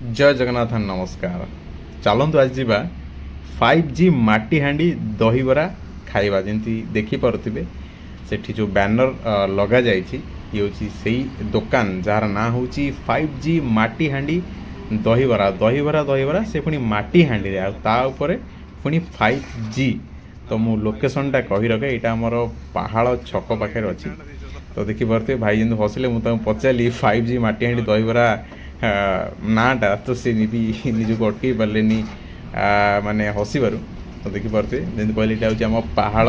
जय जगन्नाथ नमस्कार। चलतु आज जा 5G माटी हांडी दहीबरा खाइबा जमी देखिपे से जो बैनर लग जाए दुकान जार ना हूँ 5G माटी हांडी दहीबरा दहीबरा दहीबरा से पुणी माटी हांडी आउे पुणी 5G तो मु लोकेशन टा कही रखे यहाँ आमर पहाड़ छक पाखे अच्छी तो देखिपे भाई जमी हसिले मुझे पचारि 5G माटी हांडी दहीबरा नाटा तो सी भी निजक अटकई पारे माने हसबार तो देखिपे जमी कहले यहाँ हूँ आम पहाड़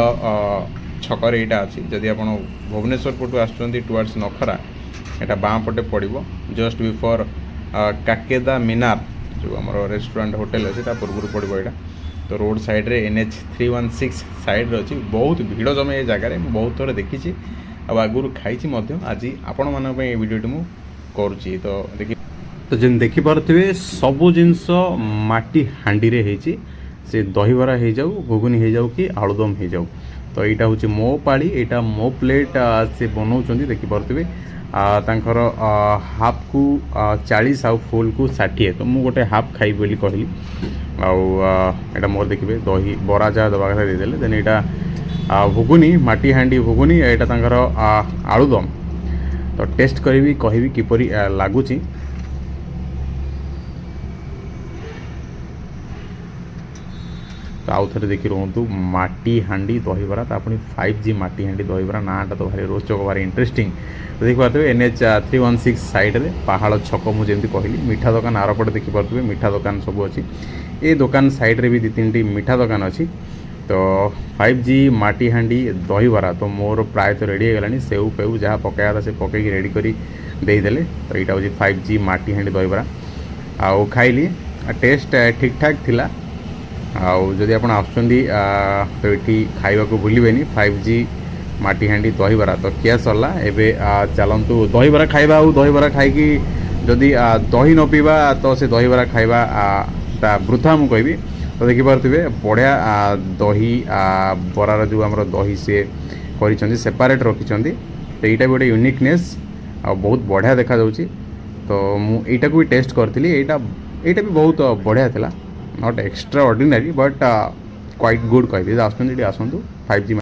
छकर यहाँ अच्छी जदि आप भुवनेश्वर पटू आसुँच टुवर्ड्स नखरा यहाँ बाँ पटे पड़ो जस्ट बिफोर काकेदा मीनार जो आम रेस्टोरेंट होटेल अच्छे पूर्व पड़ो यहाँ तो रोड साइड रे NH 316 साइड अच्छी बहुत भिड़ जमे ये जगार बहुत थर देखी आगुरी खाई आज आपण मान भिडियो मुझे करुँची तो देखिए तो जन देखिपे सबू जिनस माटी हांडी रे होती से दहीबरा हो जाऊ घुगुनी हो जाऊ कि आलुदम हो जाऊ तो यहाँ हूँ मो पाड़ी यहाँ मो प्लेट से बनाऊँ देखिपे तांकर हाफ को 40 आउ फुल को 60 तो मुझे गोटे हाफ खाई बोली कहली आउ मोर देखिए दही बरा जहाँ दवा कथा देदेले देन यहाँ घुगुनी माटी हांडी घुगुनी यहाँ तांकर आलुदम तो टेस्ट करी कहि किपरि लगुच तो आउ थे देखी रुहतु माटी हांडी दहीबरा तो अपनी 5G माटी हांडी दहीबरा नाटा तो भारी रोचक भारी इंटरेस्टिंग तो देखिपे NH 316 साइड रे पहाड़ छक मुझे कहली मीठा दुकान आरपटे देखिपे मीठा दुकान सब अच्छी ये दुकान साइड रे भी 2-3 मीठा दुकान अच्छी तो 5G माटी हांडी दहीबरा तो मोर प्राय तो रेडी होगा सेव पेऊ जहाँ पकाया था से पकईक रेडी कर देदेले तो यहाँ हूँ 5G माटी हांडी दहीबरा आउ खाइली टेस्ट ठीक ठाक थिला आउ जदि आप तो ये खाइबा को भूलें 5G माटी हांडी दहीबरा तो किया सरला एवं चलतु दहीबरा खाइबा और दहीबरा खाई जदि दही न पीवा तो से दहीबरा खाइबा वृथा मु कहबी तो देखिपे बढ़िया दही बरार जो आम दही से कर सेपारेट रखिंट तो यहाँ भी गोटे यूनिकनेस आ बहुत बढ़िया देखा जाउची तो मुझा को भी टेस्ट करी यहाँ भी बहुत बढ़िया थिला not extra ordinary but quite good कह आसतु 5G